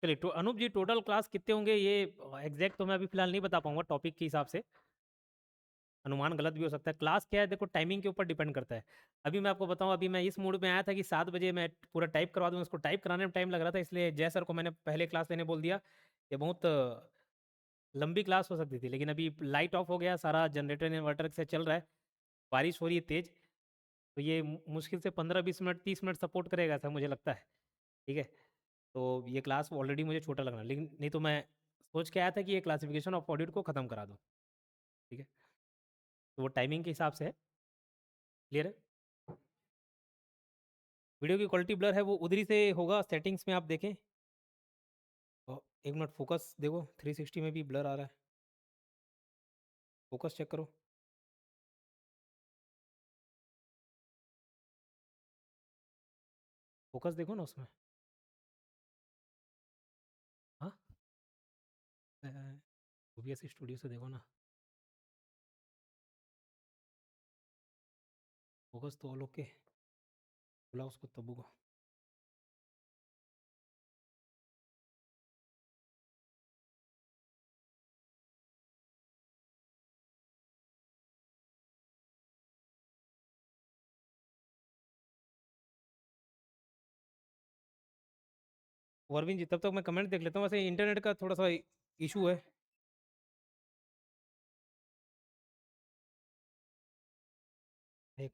चलिए तो अनूप जी total class कितने होंगे ये एग्जैक्ट तो मैं अभी फिलहाल नहीं बता पाऊंगा टॉपिक के हिसाब से। अनुमान गलत भी हो सकता है। क्लास क्या है देखो टाइमिंग के ऊपर डिपेंड करता है। अभी मैं आपको बताऊं, अभी मैं इस मूड में आया था कि 7 बजे मैं पूरा टाइप करवा दूंगा। उसको टाइप कराने में टाइम लग रहा था, इसलिए जय सर को मैंने पहले क्लास लेने बोल दिया। ये बहुत लंबी क्लास हो सकती थी, लेकिन अभी लाइट ऑफ हो गया, सारा जनरेटर इन्वर्टर से चल रहा है, बारिश हो रही है तेज। तो ये मुश्किल से 15-20 मिनट 30 मिनट सपोर्ट करेगा ऐसा मुझे लगता है। ठीक है। तो ये क्लास ऑलरेडी मुझे छोटा लग रहा है, लेकिन नहीं तो मैं सोच के आया था कि ये क्लासिफिकेशन ऑफ ऑडिट को ख़त्म करा दूँ। ठीक है। तो वो टाइमिंग के हिसाब से है। क्लियर है। वीडियो की क्वालिटी ब्लर है, वो उधरी से होगा, सेटिंग्स में आप देखें। और एक मिनट फोकस देखो, 360 में भी ब्लर आ रहा है। फोकस चेक करो। फोकस देखो ना उसमें। हाँ, OBS स्टूडियो से देखो ना। फोकस तो ऑल ओके। बोला उसको तब्बू को। वर्विन जी तब तक मैं कमेंट देख लेता हूँ। वैसे इंटरनेट का थोड़ा सा इशू है।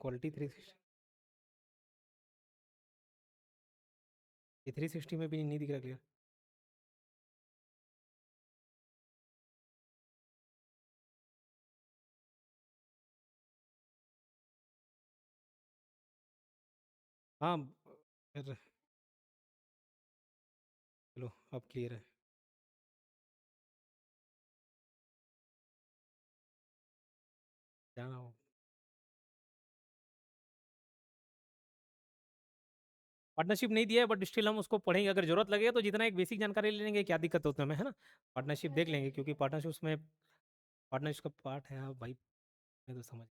क्वालिटी 360 में भी नहीं दिख रहा क्लियर। हाँ फिर चलो अब क्लियर है। क्या पार्टनरशिप नहीं दिया है, बट स्टिल हम उसको पढ़ेंगे, अगर जरूरत लगेगा तो जितना एक बेसिक जानकारी ले लेंगे, क्या दिक्कत होता है हमें, है ना। पार्टनरशिप देख लेंगे, क्योंकि पार्टनरशिप उसमें पार्टनरशिप का पार्ट है। हाँ भाई, मैं तो समझ।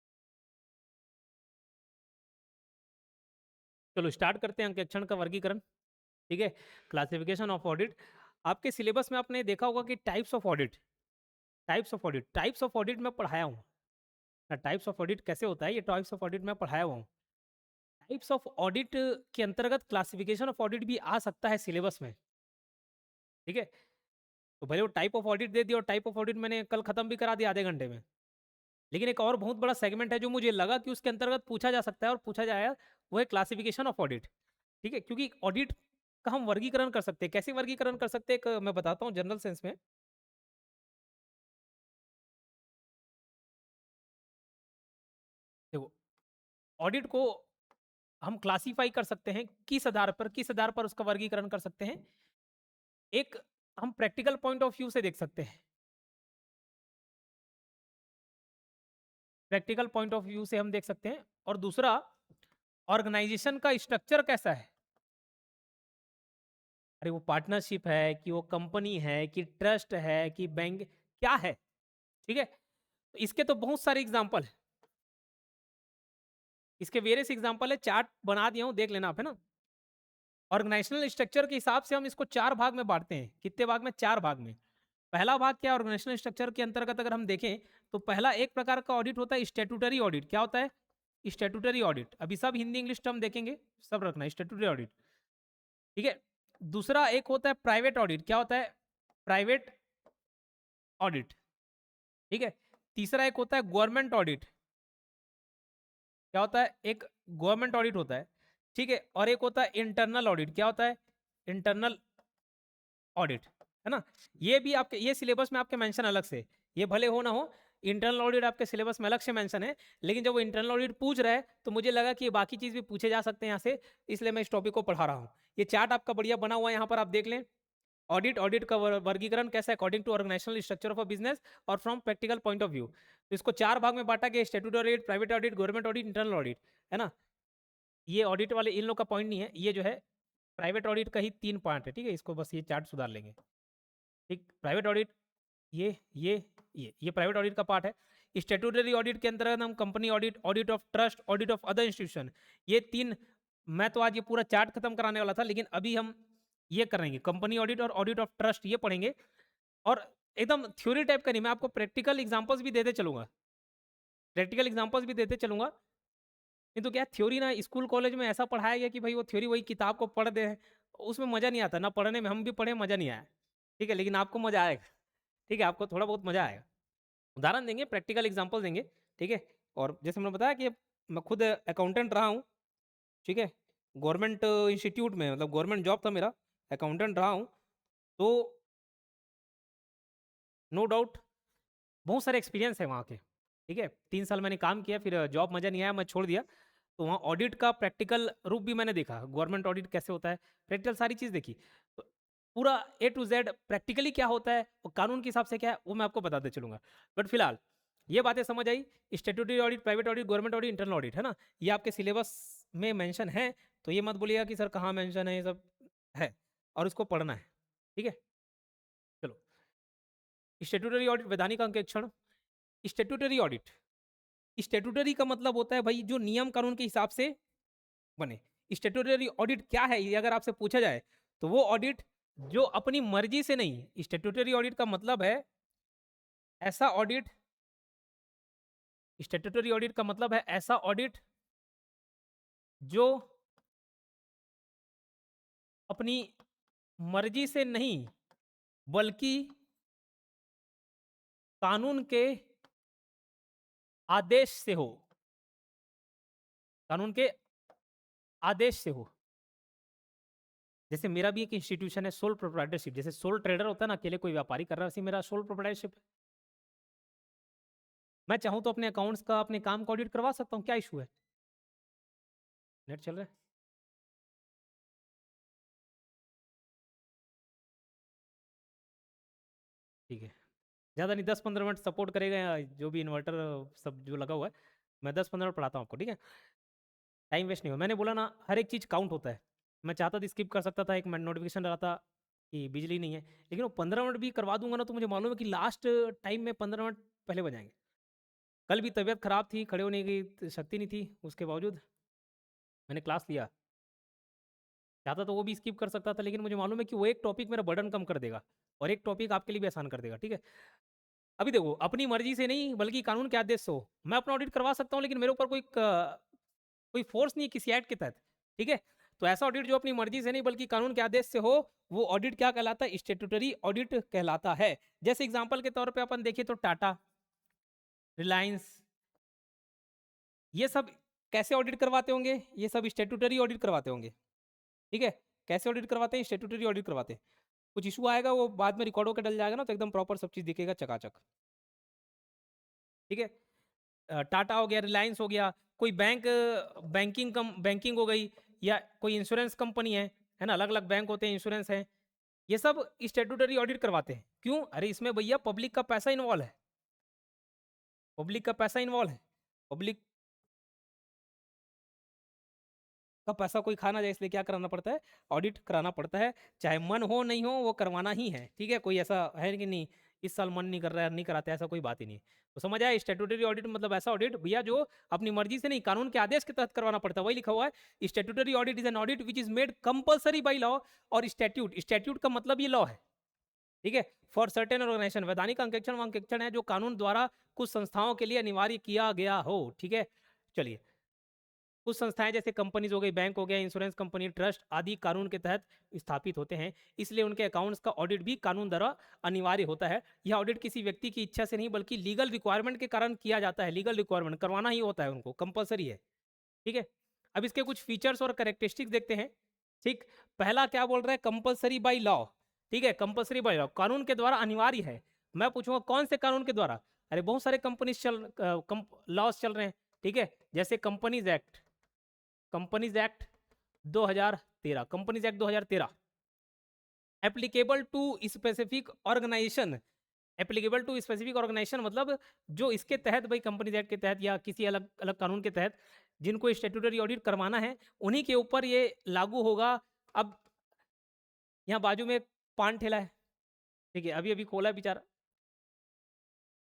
चलो स्टार्ट करते हैं अंकेक्षण का वर्गीकरण। ठीक है। Classification of audit. आपके सिलेबस में आपने देखा होगा कि types of audit, types of audit में पढ़ाया हूँ। टाइप्स ऑफ ऑडिट कैसे होता है, ये टाइप्स ऑफ ऑडिट में पढ़ाया हुआ हूँ। टाइप्स ऑफ ऑडिट के अंतर्गत क्लासिफिकेशन ऑफ ऑडिट भी आ सकता है सिलेबस में। ठीक है। तो भले वो टाइप ऑफ ऑडिट दे दिया, और टाइप ऑफ ऑडिट मैंने कल खत्म भी करा दिया आधे घंटे में। लेकिन एक और बहुत बड़ा सेगमेंट है जो मुझे लगा कि उसके अंतर्गत पूछा जा सकता है और पूछा जाएगा, वो है क्लासिफिकेशन ऑफ ऑडिट। ठीक है। क्योंकि ऑडिट का हम वर्गीकरण कर सकते हैं। कैसे वर्गीकरण कर सकते हैं, मैं बताता हूँ जनरल सेंस में। देखो, ऑडिट को हम क्लासीफाई कर सकते हैं, किस आधार पर उसका वर्गीकरण कर सकते हैं। एक, हम प्रैक्टिकल पॉइंट ऑफ व्यू से देख सकते हैं। प्रैक्टिकल पॉइंट ऑफ व्यू से हम देख सकते हैं। और दूसरा, ऑर्गेनाइजेशन का स्ट्रक्चर कैसा है। अरे वो पार्टनरशिप है कि वो कंपनी है कि ट्रस्ट है कि बैंक, क्या है। ठीक है। तो इसके तो बहुत सारे एग्जांपल है, इसके वेरियस एग्जांपल है, चार्ट बना दिया हूं, देख लेना आप, है ना। ऑर्गेनाइजेशनल स्ट्रक्चर के हिसाब से हम इसको 4 भाग में बांटते हैं। कितने भाग में? 4 भाग में। पहला भाग क्या, ऑर्गेनाइजेशनल स्ट्रक्चर के अंतर्गत अगर हम देखें, तो पहला एक प्रकार का ऑडिट होता है स्टेटूटरी ऑडिट। क्या होता है? Statutory audit. अभी सब हिंदी इंग्लिश टर्म देखेंगे, सब रखना स्टेटूटरी ऑडिट। ठीक है। दूसरा एक होता है प्राइवेट ऑडिट। क्या होता है? Private audit. ठीक है। तीसरा एक होता है गवर्नमेंट ऑडिट। क्या होता है? एक गवर्नमेंट ऑडिट होता है। ठीक है। और एक होता है इंटरनल ऑडिट। क्या होता है? इंटरनल ऑडिट, है ना। ये भी आपके, ये सिलेबस में आपके मेंशन अलग से, ये भले हो ना हो, इंटरनल ऑडिट आपके सिलेबस में अलग से मेंशन है। लेकिन जब वो इंटरनल ऑडिट पूछ रहा है, तो मुझे लगा कि ये बाकी चीज भी पूछे जा सकते हैं यहाँ से, इसलिए मैं इस टॉपिक को पढ़ा रहा हूँ। ये चार्ट आपका बढ़िया बना हुआ है, यहाँ पर आप देख लें। ऑडिट का वर्गीकरण कैसा है according to organisational structure of a business और from practical point of view. तो इसको 4 भाग में बांटा गया, statutory audit, private audit, government audit, internal audit, है ना। ये ऑडिट वाले इन लोग का पॉइंट नहीं है, ये जो है प्राइवेट ऑडिट का ही 3 पार्ट है। ठीक है। इसको बस ये चार्ट सुधार लेंगे। ठीक। प्राइवेट ऑडिट, ये ये ये प्राइवेट ऑडिट का पार्ट है। स्टैट्यूटरी ऑडिट के अंतर्गत हम company audit, audit of trust, audit of other institution, ये 3। मैं तो आज ये पूरा चार्ट खत्म कराने वाला था, लेकिन अभी हम ये करेंगे, कंपनी ऑडिट और ऑडिट ऑफ ट्रस्ट ये पढ़ेंगे। और एकदम थ्योरी टाइप का नहीं, मैं आपको प्रैक्टिकल एग्जांपल्स भी देते चलूंगा, प्रैक्टिकल एग्जांपल्स भी देते चलूंगा। नहीं तो क्या थ्योरी ना स्कूल कॉलेज में ऐसा पढ़ाया गया कि भाई वो थ्योरी वही किताब को पढ़ दे, उसमें मजा नहीं आता ना पढ़ने में, हम भी पढ़े मजा नहीं आया। ठीक है, लेकिन आपको मजा आएगा। ठीक है, आपको थोड़ा बहुत मजा आएगा। उदाहरण देंगे, प्रैक्टिकल एग्जांपल देंगे। ठीक है, और जैसे मैंने बताया कि मैं खुद अकाउंटेंट रहा हूँ। ठीक है, गवर्नमेंट इंस्टीट्यूट में, मतलब गवर्नमेंट जॉब था मेरा, अकाउंटेंट रहा हूँ। तो नो डाउट बहुत सारे एक्सपीरियंस है वहाँ के। ठीक है, 3 साल मैंने काम किया, फिर जॉब मज़ा नहीं आया, मैं छोड़ दिया। तो वहाँ ऑडिट का प्रैक्टिकल रूप भी मैंने देखा, गवर्नमेंट ऑडिट कैसे होता है, प्रैक्टिकल सारी चीज़ देखी। तो पूरा ए टू जेड प्रैक्टिकली क्या होता है और कानून के हिसाब से क्या है वो मैं आपको बताते चलूंगा। बट फिलहाल ये बातें समझ आई, statutory audit, private audit, government audit, internal audit, है ना, ये आपके सिलेबस में मेंशन है। तो ये मत बोलिएगा कि सर कहाँ मेंशन है, ये सब है और उसको पढ़ना है। ठीक है, चलो। स्टेट्यूटरी ऑडिट, वैधानिक अंकेक्षण। स्टेट्यूटरी ऑडिट, स्टेट्यूटरी का मतलब होता है भाई जो नियम कानून के हिसाब से बने। स्टेट्यूटरी ऑडिट क्या है ये अगर आपसे पूछा जाए तो वो ऑडिट जो अपनी मर्जी से नहीं, स्टेट्यूटरी ऑडिट का मतलब है ऐसा ऑडिट, स्टेट्यूटरी ऑडिट का मतलब है ऐसा ऑडिट जो अपनी मर्जी से नहीं बल्कि कानून के आदेश से हो, कानून के आदेश से हो। जैसे मेरा भी एक इंस्टीट्यूशन है सोल प्रोप्राइटरशिप, जैसे सोल ट्रेडर होता है ना, अकेले कोई व्यापारी कर रहा है, वैसे मेरा सोल प्रोप्राइटरशिप। मैं चाहूं तो अपने अकाउंट्स का, अपने काम का ऑडिट करवा सकता हूं, क्या इशू है। नेट चल रहा है, ठीक है। ज़्यादा नहीं, 10-15 मिनट सपोर्ट करेगा जो भी इन्वर्टर सब जो लगा हुआ है, मैं 10-15 मिनट पढ़ाता हूँ आपको। ठीक है, टाइम वेस्ट नहीं हो, मैंने बोला ना हर एक चीज़ काउंट होता है। मैं चाहता तो स्किप कर सकता था, एक मिनट नोटिफिकेशन रहा था कि बिजली नहीं है, लेकिन वो 15 मिनट भी करवा दूंगा ना तो मुझे मालूम है कि लास्ट टाइम में 15 मिनट पहले बजाएंगे। कल भी तबीयत खराब थी, खड़े होने की शक्ति नहीं थी, उसके बावजूद मैंने क्लास लिया। चाहता तो वो भी स्किप कर सकता था, लेकिन मुझे मालूम है कि वो एक टॉपिक मेरा बर्डन कम कर देगा और एक टॉपिक आपके लिए भी आसान कर देगा। ठीक है, अभी देखो, अपनी मर्जी से नहीं बल्कि कानून के आदेश से हो, मैं अपना ऑडिट करवा सकता हूँ, लेकिन मेरे ऊपर कोई फोर्स नहीं है किसी एक्ट के तहत। ठीक है, तो ऐसा ऑडिट जो अपनी मर्जी से नहीं बल्कि कानून के आदेश से हो, वो ऑडिट क्या कहलाता है, स्टेट्यूटरी ऑडिट कहलाता है। जैसे एग्जांपल के तौर पे अपन देखिए तो टाटा, रिलायंस, ये सब कैसे ऑडिट करवाते होंगे, ये सब स्टेट्यूटरी ऑडिट करवाते होंगे। ठीक है, कैसे ऑडिट करवाते हैं, स्टेट्यूटरी ऑडिट करवाते हैं। कुछ इशू आएगा वो बाद में रिकॉर्ड होकर डल जाएगा ना, तो एकदम प्रॉपर सब चीज़ दिखेगा चकाचक। ठीक है, टाटा हो गया, रिलायंस हो गया, कोई बैंकिंग हो गई, या कोई इंश्योरेंस कंपनी है ना, अलग अलग बैंक होते हैं, इंश्योरेंस है, ये सब स्टेट्यूटरी ऑडिट करवाते हैं। क्यों, अरे इसमें भैया पब्लिक का पैसा इन्वॉल्व है, पब्लिक का पैसा इन्वॉल्व है, पब्लिक का पैसा कोई खाना जाए, इसलिए क्या कराना पड़ता है, ऑडिट कराना पड़ता है। चाहे मन हो नहीं हो वो करवाना ही है। ठीक है, कोई ऐसा है कि नहीं इस साल मन नहीं कर रहा है नहीं कराते, ऐसा कोई बात ही नहीं है। तो समझ आया, स्टेट्यूटरी ऑडिट मतलब ऐसा ऑडिट भैया जो अपनी मर्जी से नहीं कानून के आदेश के तहत करवाना पड़ता है, वही लिखा हुआ है, statutory audit is an audit which is made compulsory by law और स्टैट्यूट। स्टैट्यूट का मतलब ये लॉ है। ठीक है, फॉर सर्टेन ऑर्गेनाइजेशन, वैधानिक अंकेक्षण अंकेक्षण है जो कानून द्वारा कुछ संस्थाओं के लिए अनिवार्य किया गया हो। ठीक है, चलिए, कुछ संस्थाएं जैसे कंपनीज हो गई, बैंक हो गया, इंश्योरेंस कंपनी, ट्रस्ट आदि कानून के तहत स्थापित होते हैं, इसलिए उनके अकाउंट्स का ऑडिट भी कानून द्वारा अनिवार्य होता है। यह ऑडिट किसी व्यक्ति की इच्छा से नहीं बल्कि लीगल रिक्वायरमेंट के कारण किया जाता है, लीगल रिक्वायरमेंट करवाना ही होता है, उनको कंपलसरी है। ठीक है, अब इसके कुछ फीचर्स और करेक्टरिस्टिक्स देखते हैं। ठीक, पहला क्या बोल रहा है, कंपलसरी बाई लॉ। ठीक है, कंपलसरी बाई लॉ, कानून के द्वारा अनिवार्य है। मैं पूछूंगा कौन से कानून के द्वारा, अरे बहुत सारे कंपनीज लॉज चल रहे हैं। ठीक है, जैसे companies act 2013, companies act 2013 applicable to specific organisation, applicable to specific organisation मतलब जो इसके तहत भाई कंपनीज एक्ट के तहत या किसी अलग अलग कानून के तहत जिनको स्टेट्यूटरी ऑडिट करवाना है उन्हीं के ऊपर ये लागू होगा। अब यहाँ बाजू में एक पान ठेला है, ठीक है, अभी अभी खोला है बेचारा,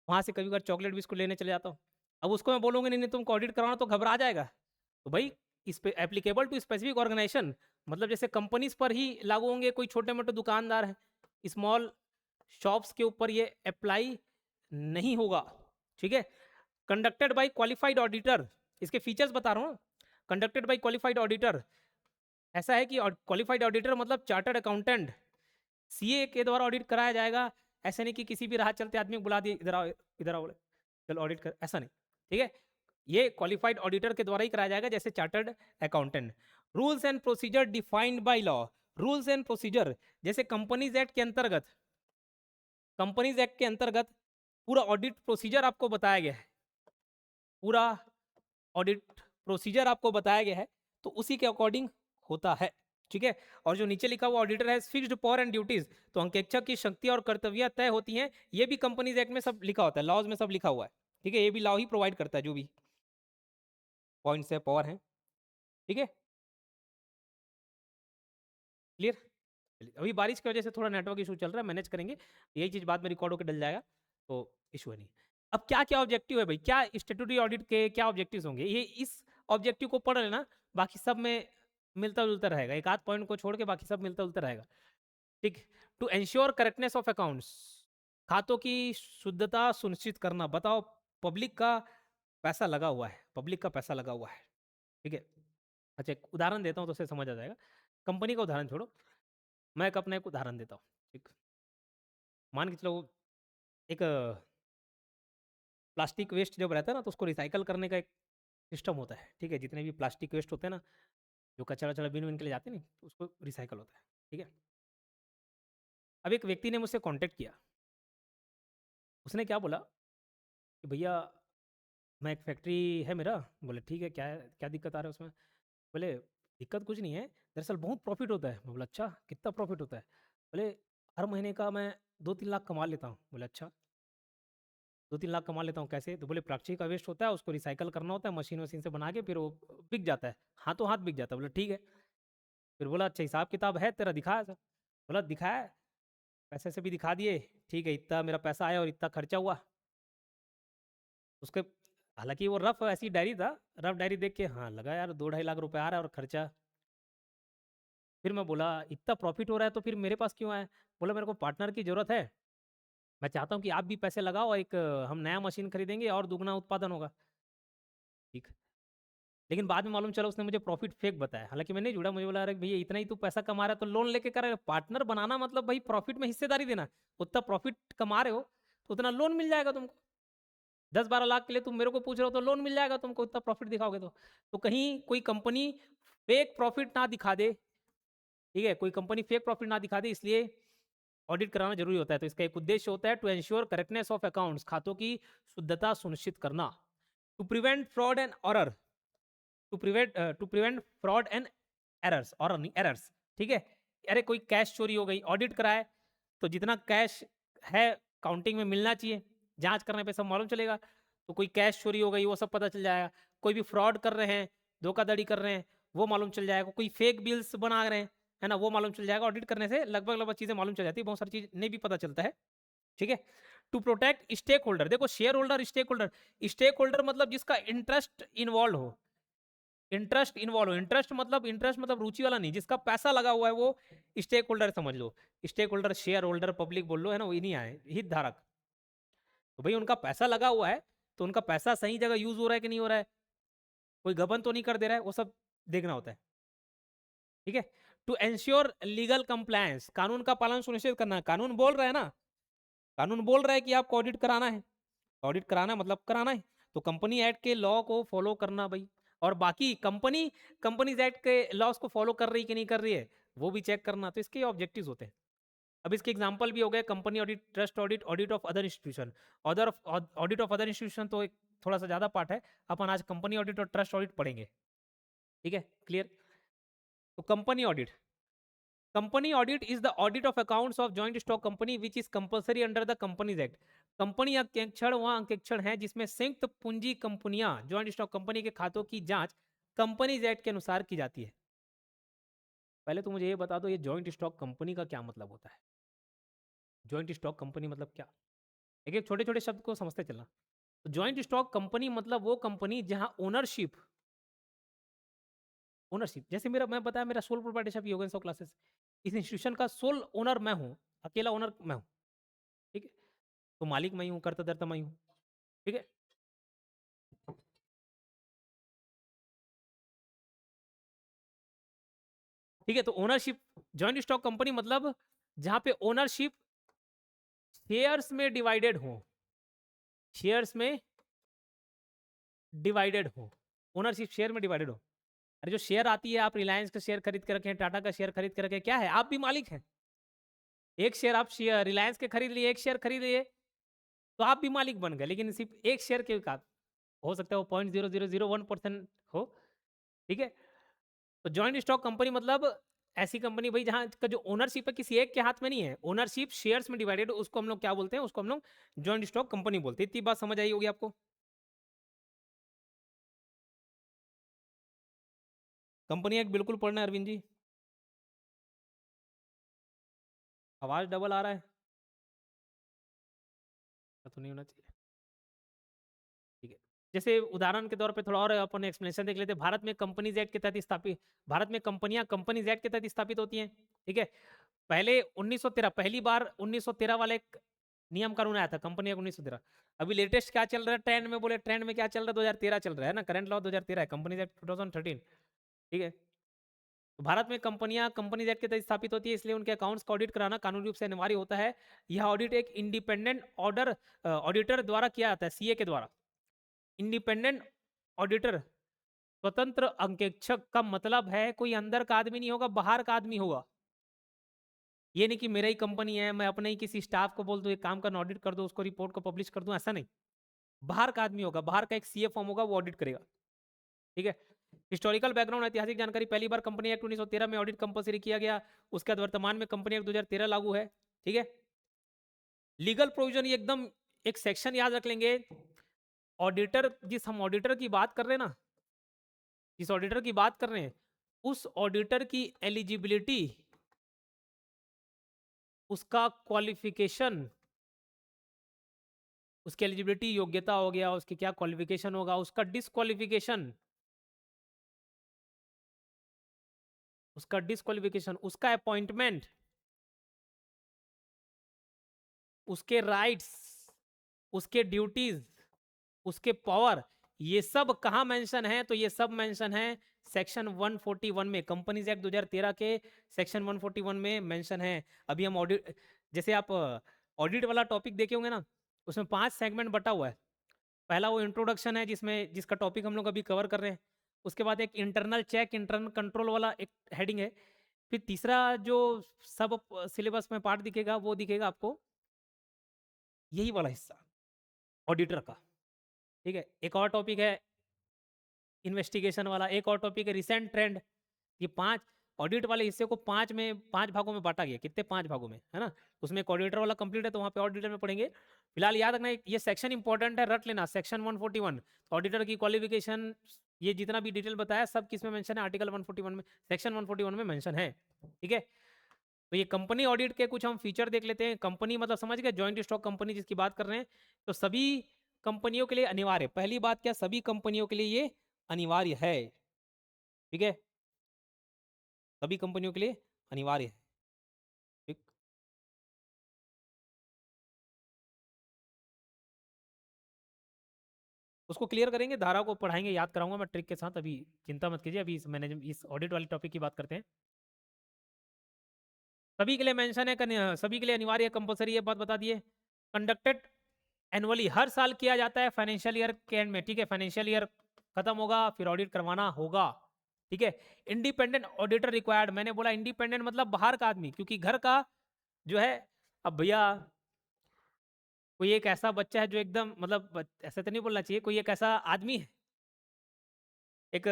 वहाँ से कभी कभार चॉकलेट बिस्कुट लेने चले जाता हूँ। अब उसको मैं बोलूँगी नहीं नहीं तुमको ऑडिट करवाना, तो घबरा जाएगा। तो भाई इस पे एप्लीकेबल टू स्पेसिफिक ऑर्गेनाइजेशन मतलब जैसे कंपनीज पर ही लागू होंगे, कोई छोटे मोटे दुकानदार हैं, स्मॉल शॉप्स के ऊपर ये अप्लाई नहीं होगा। ठीक है। कंडक्टेड बाय क्वालिफाइड ऑडिटर, इसके फीचर्स बता रहा हूँ। कंडक्टेड बाय क्वालिफाइड ऑडिटर, ऐसा है कि क्वालिफाइड ऑडिटर मतलब चार्टर्ड अकाउंटेंट, सीए के द्वारा ऑडिट कराया जाएगा। ऐसे नहीं कि किसी भी राह चलते आदमी को बुला दिए, इधर आओ इधर आओ चलो ऑडिट कर, ऐसा नहीं। ठीक है, ये क्वालिफाइड ऑडिटर के द्वारा ही कराया जाएगा, जैसे chartered accountant. Rules and procedure defined by law, rules and procedure, जैसे कंपनीज एक्ट के अंतर्गत, कंपनीज एक्ट के अंतर्गत पूरा ऑडिट प्रोसीजर आपको बताया गया है, पूरा ऑडिट प्रोसीजर आपको बताया गया है, तो उसी के अकॉर्डिंग होता है। ठीक है। और जो नीचे लिखा हुआ ऑडिटर है फिक्स्ड पावर एंड ड्यूटीज, तो अंकेक्षक की शक्ति और कर्तव्य तय होती हैं, ये भी कंपनीज एक्ट में सब लिखा होता है, लॉज में सब लिखा हुआ है। ठीक है, ये भी लॉ ही प्रोवाइड करता है, जो भी पॉइंट्स है, पावर है। ठीक है, क्लियर। अभी बारिश की वजह से थोड़ा नेटवर्क इशू चल रहा है, मैनेज करेंगे, यही चीज बाद में रिकॉर्ड होकर डल जाएगा, तो इशू है नहीं। अब क्या क्या ऑब्जेक्टिव है भाई, क्या स्टेट्यूटरी ऑडिट के क्या ऑब्जेक्टिव्स होंगे, ये इस ऑब्जेक्टिव को पढ़ लेना, बाकी सब में मिलता जुलता रहेगा, एक आध पॉइंट को छोड़ के बाकी सब मिलता जुलता रहेगा। ठीक। To ensure correctness of accounts, खातों की शुद्धता सुनिश्चित करना। बताओ, पब्लिक का पैसा लगा हुआ है, पब्लिक का पैसा लगा हुआ है। ठीक है। अच्छा, एक उदाहरण देता हूँ तो उसे समझ आ जाएगा। कंपनी का उदाहरण छोड़ो, मैं एक अपना एक उदाहरण देता हूँ। ठीक, मान के चलो एक प्लास्टिक वेस्ट जब रहता है ना, तो उसको रिसाइकल करने का एक सिस्टम होता है। ठीक है, जितने भी प्लास्टिक वेस्ट होते हैं ना, जो कचरा वचरा बिन बिन के ले जाते हैं, नहीं तो उसको रिसाइकल होता है। ठीक है। अब एक व्यक्ति ने मुझसे कांटेक्ट किया, उसने क्या बोला कि भैया मैं, एक फैक्ट्री है मेरा। बोले ठीक है, क्या है, क्या दिक्कत आ रहा है उसमें। बोले दिक्कत कुछ नहीं है, दरअसल बहुत प्रॉफिट होता है। मैं बोला अच्छा, कितना प्रॉफिट होता है। बोले हर महीने का मैं 2-3 लाख कमा लेता हूँ। बोले अच्छा, 2-3 लाख कमा लेता हूँ कैसे। तो बोले प्लास्टिक का वेस्ट होता है, उसको रिसाइकल करना होता है, मशीन वशीन से बना के फिर वो बिक जाता है, हाथों हाथ बिक जाता है। बोले ठीक है। फिर बोला अच्छा, हिसाब किताब है तेरा, दिखाया सर। बोला दिखाया, पैसे से भी दिखा दिए। ठीक है, इतना मेरा पैसा आया और इतना खर्चा हुआ उसके। हालांकि वो रफ ऐसी डायरी था, रफ डायरी देख के हाँ लगा यार 2-2.5 लाख रुपए आ रहा है और खर्चा। फिर मैं बोला इतना प्रॉफिट हो रहा है तो फिर मेरे पास क्यों आया। बोला मेरे को पार्टनर की जरूरत है, मैं चाहता हूँ कि आप भी पैसे लगाओ, एक हम नया मशीन खरीदेंगे और दुगना उत्पादन होगा। ठीक। लेकिन बाद में मालूम चला उसने मुझे प्रॉफिट फेक बताया, हालांकि मैं नहीं जुड़ा। मुझे बोला अरे भैया इतना ही तू पैसा कमा रहा है तो लोन लेके कर रहा है। पार्टनर बनाना मतलब भाई प्रॉफिट में हिस्सेदारी देना, उतना प्रॉफिट कमा रहे हो तो उतना लोन मिल जाएगा तुमको। 10-12 लाख के लिए तुम मेरे को पूछ रहे हो तो लोन मिल जाएगा तुमको, इतना प्रॉफिट दिखाओगे तो कहीं कोई कंपनी फेक प्रॉफिट ना दिखा दे। ठीक है, कोई कंपनी फेक प्रॉफिट ना दिखा दे, इसलिए ऑडिट कराना जरूरी होता है। तो इसका एक उद्देश्य होता है to ensure correctness of accounts, खातों की शुद्धता सुनिश्चित करना। To prevent fraud and order, to prevent fraud and errors, और नहीं एरर्स। ठीक है। अरे कोई कैश चोरी हो गई, ऑडिट कराए तो जितना कैश है काउंटिंग में मिलना चाहिए, जांच करने पे सब मालूम चलेगा। तो कोई कैश चोरी हो गई वो सब पता चल जाएगा, कोई भी फ्रॉड कर रहे हैं, धोखाधड़ी कर रहे हैं, वो मालूम चल जाएगा, कोई फेक बिल्स बना रहे हैं, है ना, वो मालूम चल जाएगा। ऑडिट करने से लगभग लगभग चीजें मालूम चल जाती है, बहुत सारी चीज नहीं भी पता चलता है। ठीक है। टू प्रोटेक्ट स्टेक होल्डर, देखो shareholder, stakeholder, stakeholder मतलब जिसका इंटरेस्ट इन्वॉल्व हो, इंटरेस्ट मतलब रुचि वाला नहीं, जिसका पैसा लगा हुआ है वो स्टेक होल्डर समझ लो। Stakeholder, shareholder, public बोल लो, है ना, वो नहीं आए हित धारक। तो भाई उनका पैसा लगा हुआ है, तो उनका पैसा सही जगह यूज हो रहा है कि नहीं हो रहा है, कोई गबन तो नहीं कर दे रहा है, वो सब देखना होता है। ठीक है। टू एंश्योर लीगल कंप्लायंस, कानून का पालन सुनिश्चित करना। कानून बोल रहा है ना, कानून बोल रहा है कि आपको ऑडिट कराना है, ऑडिट कराना मतलब कराना है, तो कंपनी एक्ट के लॉ को फॉलो करना भाई। और बाकी कंपनीज एक्ट के लॉस को फॉलो कर रही कि नहीं कर रही है वो भी चेक करना। तो इसके ऑब्जेक्टिव्स होते हैं। अब इसके एग्जांपल भी हो गए, company audit, trust audit, audit of other institution. Audit of other institution तो एक थोड़ा सा ज्यादा पार्ट है, अपन आज कंपनी ऑडिट और ट्रस्ट ऑडिट पढ़ेंगे। ठीक है, क्लियर। तो company audit is the audit of accounts of joint stock company which is compulsory under the companies act. Company अंकेक्षण वह अंकेक्षण है जिसमें संयुक्त पूंजी कंपनियां जॉइंट स्टॉक कंपनी के खातों की जांच कंपनीज एक्ट के अनुसार की जाती है। पहले तो मुझे ये बता दो, ये जॉइंट स्टॉक कंपनी का क्या मतलब होता है, जॉइंट स्टॉक कंपनी मतलब क्या। एक एक छोटे छोटे शब्द को समझते चलना। तो जॉइंट स्टॉक कंपनी मतलब वो कंपनी जहां ओनरशिप ओनरशिप, जैसे मेरा, मैं बताया मेरा सोल प्रोप्राइटरशिप योगेंद्र सौ क्लासेस, इस इंस्टीट्यूशन का सोल ओनर मैं हूँ, अकेला ओनर मैं हूँ, ठीक है। तो मालिक मैं ही हूँ, कर्ता धर्ता मैं ही हूँ, ठीक है। ठीक है, तो ओनरशिप, जॉइंट स्टॉक कंपनी मतलब जहां पे ओनरशिप शेयर्स में डिवाइडेड हो, शेयर्स में डिवाइडेड हो, ओनरशिप शेयर में डिवाइडेड हो। अरे जो शेयर आती है, आप रिलायंस का शेयर खरीद के रखे, टाटा का शेयर खरीद के रखे, क्या है, आप भी मालिक हैं। एक शेयर आप शेयर रिलायंस के खरीद लिए, एक शेयर खरीद लिए, तो आप भी मालिक बन गए, लेकिन सिर्फ एक शेयर के का हो सकता है वो 0.0001% हो, ठीक है। तो जॉइंट स्टॉक कंपनी मतलब ऐसी कंपनी भाई जहां का जो ओनरशिप है किसी एक के हाथ में नहीं है, ओनरशिप शेयर्स में डिवाइडेड, उसको हम लोग क्या बोलते हैं, उसको हम लोग जॉइंट स्टॉक कंपनी बोलते हैं। इतनी बात समझ आई होगी आपको। कंपनी एक बिल्कुल पढ़ना है अरविंद जी, आवाज डबल आ रहा है, तो नहीं होना चाहिए, ठीक है। जैसे उदाहरण के तौर पे थोड़ा और अपन एक्सप्लेनेशन देख लेते हैं। भारत में कंपनीज एक्ट के तहत स्थापित, भारत में कंपनियां कंपनीज एक्ट के तहत स्थापित होती हैं, ठीक है। पहले 1913, पहली बार 1913 वाला एक नियम कानून आया था, कंपनी एक्ट 1913। अभी लेटेस्ट क्या चल रहा है ट्रेंड में, बोले ट्रेंड में क्या चल रहा है, 2013 चल रहा है ना, करंट लॉ 2013 है, कंपनीज एक्ट 2013, ठीक है। तो भारत में कंपनियां कंपनीज एक्ट के तहत स्थापित होती है, इसलिए उनके अकाउंट्स का ऑडिट कराना कानूनी रूप से अनिवार्य होता है। यह ऑडिट एक इंडिपेंडेंट ऑर्डर ऑडिटर द्वारा किया जाता है, सीए के द्वारा। इंडिपेंडेंट ऑडिटर, स्वतंत्र अंकेक्षक का मतलब है कोई अंदर का आदमी नहीं होगा, बाहर का आदमी होगा। ये नहीं कि मेरा ही कंपनी है, मैं अपने ही किसी स्टाफ को बोल दूं एक काम करना, ऑडिट कर दो, उसको रिपोर्ट को पब्लिश कर दूं, ऐसा नहीं। बाहर का आदमी होगा, बाहर का एक सीए फॉर्म होगा, वो ऑडिट करेगा, ठीक है। हिस्टोरिकल बैकग्राउंड, ऐतिहासिक जानकारी, पहली बार कंपनी एक्ट 1913 में ऑडिट कंपलसरी किया गया, उसके बाद वर्तमान में कंपनी एक्ट 2013 लागू है, ठीक है। लीगल प्रोविजन, ये एकदम एक सेक्शन याद रख लेंगे। ऑडिटर, जिस हम ऑडिटर की बात कर रहे हैं ना, जिस ऑडिटर की बात कर रहे हैं, उस ऑडिटर की एलिजिबिलिटी, उसका क्वालिफिकेशन, उसकी एलिजिबिलिटी योग्यता हो गया, उसकी क्या क्वालिफिकेशन होगा, उसका डिसक्वालिफिकेशन, उसका डिसक्वालिफिकेशन, उसका अपॉइंटमेंट, उसके राइट्स, उसके ड्यूटीज, उसके पावर, ये सब कहाँ मेंशन है, तो ये सब मेंशन है सेक्शन 141 में, कंपनीज एक्ट 2013 के सेक्शन 141 में मेंशन है। अभी हम ऑडिट, जैसे आप ऑडिट वाला टॉपिक देखे होंगे ना, उसमें 5 सेगमेंट बटा हुआ है। पहला वो इंट्रोडक्शन है, जिसमें जिसका टॉपिक हम लोग अभी कवर कर रहे हैं। उसके बाद एक इंटरनल चेक, इंटरनल कंट्रोल वाला एक हेडिंग है। फिर तीसरा जो सब सिलेबस में पार्ट दिखेगा, वो दिखेगा आपको यही वाला हिस्सा, ऑडिटर का, ठीक है। एक और टॉपिक है इन्वेस्टिगेशन वाला, एक और टॉपिक है रिसेंट ट्रेंड। ये 5 ऑडिट वाले हिस्से को 5 भागों में बांटा गया, कितने 5 भागों में, है ना। उसमें एक ऑडिटर वाला कंप्लीट है, तो वहाँ पे ऑडिटर में पढ़ेंगे। फिलहाल याद रखना ये सेक्शन इंपॉर्टेंट है, रट लेना, सेक्शन 141, ऑडिटर की क्वालिफिकेशन, ये जितना भी डिटेल बताया सब किस में मेंशन है, आर्टिकल 141 में, सेक्शन 141 में मेंशन है, ठीक है। तो ये कंपनी ऑडिट के कुछ हम फीचर देख लेते हैं। कंपनी मतलब समझ गए, जॉइंट स्टॉक कंपनी जिसकी बात कर रहे हैं, तो सभी कंपनियों के लिए अनिवार्य, पहली बात क्या, सभी कंपनियों के लिए ये अनिवार्य है, ठीक है, सभी कंपनियों के लिए अनिवार्य है, ठीक। उसको क्लियर करेंगे, धारा को पढ़ाएंगे, याद कराऊंगा मैं ट्रिक के साथ, अभी चिंता मत कीजिए। अभी इस मैनेजमेंट, इस ऑडिट वाले टॉपिक की बात करते हैं। सभी के लिए मेंशन है, सभी के लिए अनिवार्य कंपलसरी, ये बात बता दिए। कंडक्टेड एनुअली, हर साल किया जाता है फाइनेंशियल ईयर के एंड में, ठीक है। फाइनेंशियल ईयर खत्म होगा, फिर ऑडिट करवाना होगा, ठीक है। इंडिपेंडेंट ऑडिटर रिक्वायर्ड, मैंने बोला इंडिपेंडेंट मतलब बाहर का आदमी, क्योंकि घर का जो है, अब भैया कोई एक ऐसा बच्चा है जो एकदम, मतलब ऐसा तो नहीं बोलना चाहिए, कोई एक ऐसा आदमी है, एक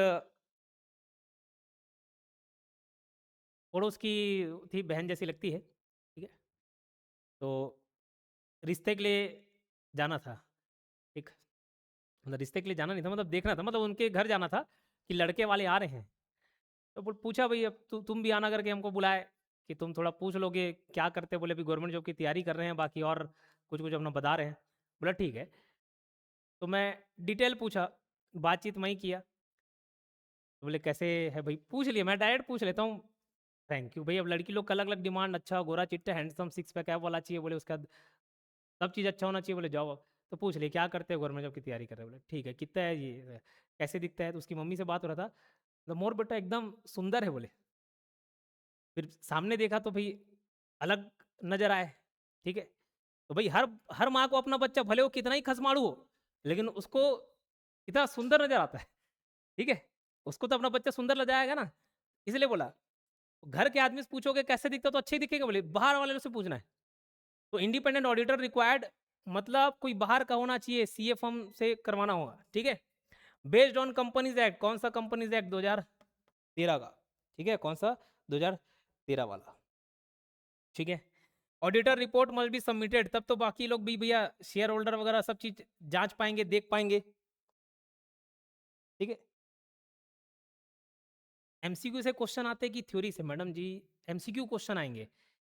पड़ोस की थी, बहन जैसी लगती है, ठीक है। तो रिश्ते के लिए जाना था, ठीक, मतलब रिश्ते के लिए जाना नहीं था, मतलब देखना था, मतलब उनके घर जाना था कि लड़के वाले आ रहे हैं। तो पूछा भाई, अब तुम भी आना करके हमको बुलाए कि तुम थोड़ा पूछ लोगे क्या करते, बोले अभी गवर्नमेंट जॉब की तैयारी कर रहे हैं, बाकी और कुछ कुछ अपना बता रहे हैं। बोला ठीक है। तो मैं डिटेल पूछा, बातचीत मैं ही किया। तो बोले कैसे है भाई, पूछ लिया, मैं डायरेक्ट पूछ लेता हूँ। थैंक यू भाई, अब लड़की लोग का अलग अलग डिमांड, अच्छा गोरा चिट्टा हैंडसम सिक्स पैक ऐप वाला चाहिए, बोले उसका सब चीज़ अच्छा होना चाहिए, बोले जाओ। तो पूछ लिए क्या करते हो, गवर्नमेंट जॉब की तैयारी कर रहे हो, बोले ठीक है, कितना है ये, कैसे दिखता है, तो उसकी मम्मी से बात हो रहा था, तो मोर बेटा एकदम सुंदर है बोले। फिर सामने देखा तो भाई अलग नजर आए, ठीक है। तो भाई हर माँ को अपना बच्चा भले वो कितना ही खसमाड़ू हो, लेकिन उसको इतना सुंदर नजर आता है, ठीक है। उसको तो अपना बच्चा सुंदर लग जाएगा ना, इसलिए बोला। घर के आदमी से पूछोगे कैसे दिखता तो अच्छे ही दिखेगा, बोले बाहर वाले से पूछना है। तो इंडिपेंडेंट ऑडिटर रिक्वायर्ड, मतलब कोई बाहर का होना चाहिए, सीए फर्म से करवाना होगा, ठीक है। बेस्ड ऑन कंपनीज एक्ट, कौन सा कंपनीज एक्ट 2013 का, ठीक है, कौन सा 2013 वाला, ठीक है। Auditor report must be submitted, तब तो बाकी लोग भी भैया शेयर होल्डर वगैरह सब चीज जांच पाएंगे, देख पाएंगे, ठीक है। एमसीक्यू से क्वेश्चन आते हैं कि थ्योरी से, मैडम जी एमसीक्यू क्वेश्चन आएंगे,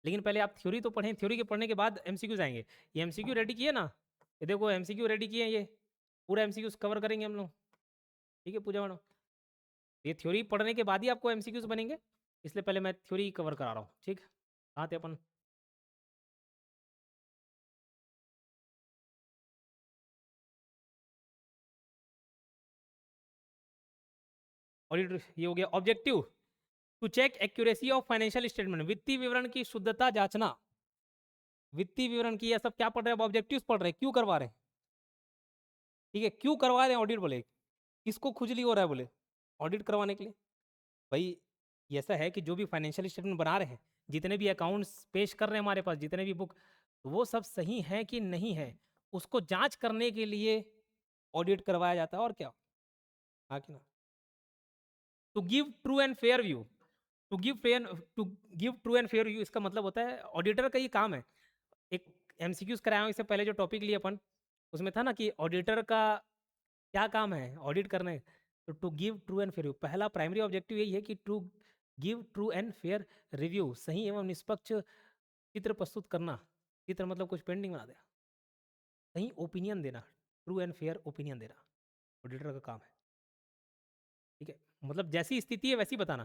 लेकिन पहले आप थ्योरी तो पढ़ें, थ्योरी के पढ़ने के बाद एमसीक्यूज आएंगे। ये एमसीक्यू रेडी किए ना, ये देखो एमसीक्यू रेडी किए हैं, ये पूरा एमसीक्यूज कवर करेंगे हम लोग, ठीक है पूजा मैडम। ये थ्योरी पढ़ने के बाद ही आपको एमसीक्यूज बनेंगे, इसलिए पहले मैं थ्योरी कवर करा रहा हूँ, ठीक। कहाँ थे अपन, ऑडिटर ये हो गया। Objective to check accuracy of financial statement, वित्तीय विवरण की शुद्धता जांचना। वित्तीय विवरण की, ये सब क्या पढ़ रहे हैं, ऑब्जेक्टिव्स पढ़ रहे हैं, क्यों करवा रहे हैं, ठीक है, क्यों करवा रहे हैं ऑडिट, बोले किसको खुजली हो रहा है, बोले ऑडिट करवाने के लिए। भाई ये ऐसा है कि जो भी फाइनेंशियल स्टेटमेंट बना रहे हैं, जितने भी अकाउंट्स पेश कर रहे हैं हमारे पास, जितने भी बुक, वो सब सही है कि नहीं है, उसको जांच करने के लिए ऑडिट करवाया जाता है, और क्या। हाँ कि ना। To give true and fair view, to give fair, to give true and fair view, इसका मतलब होता है ऑडिटर का ये काम है। एक एमसीक्यूज कराया हूं इससे पहले, जो टॉपिक लिए अपन, उसमें था ना कि ऑडिटर का क्या काम है, ऑडिट करने। तो to give true and fair view, पहला प्राइमरी ऑब्जेक्टिव यही है कि to give true and fair review, सही एवं निष्पक्ष चित्र प्रस्तुत करना। चित्र मतलब कुछ पेंटिंग बना देना, सही ओपिनियन देना, ट्रू एंड फेयर ओपिनियन देना ऑडिटर का काम है, ठीक है। मतलब जैसी स्थिति है वैसी बताना।